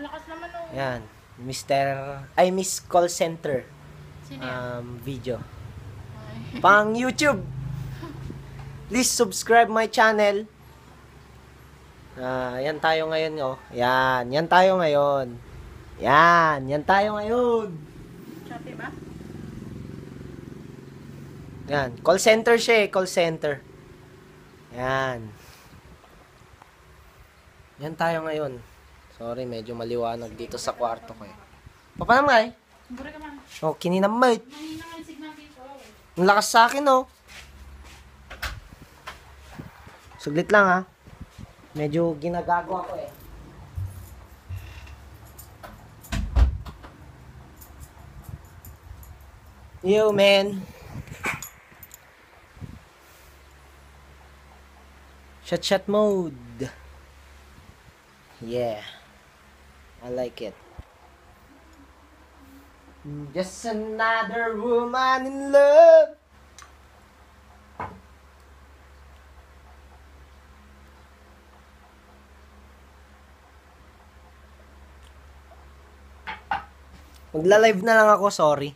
Malakas naman oh. Yan. Miss Call Center. Sino yan? Video. Ay. Pang YouTube. Please subscribe my channel. Yan tayo ngayon, oh. Yan tayo ngayon. Yan tayo ngayon. Shopee ba? Yan, call center siya call center. Yan. Yan tayo ngayon. Sorry, medyo maliwanag dito sa kwarto ko eh. Papanamay? Buri ka man. Oh, kininamay. Mahina nga yung signal dito. Ang lakas sa akin, oh. Suglit lang, ha. Medyo ginagago ako, eh. Yo, man. Shot mode. Yeah. I like it. Just another woman in love. Magla-live na lang ako, sorry.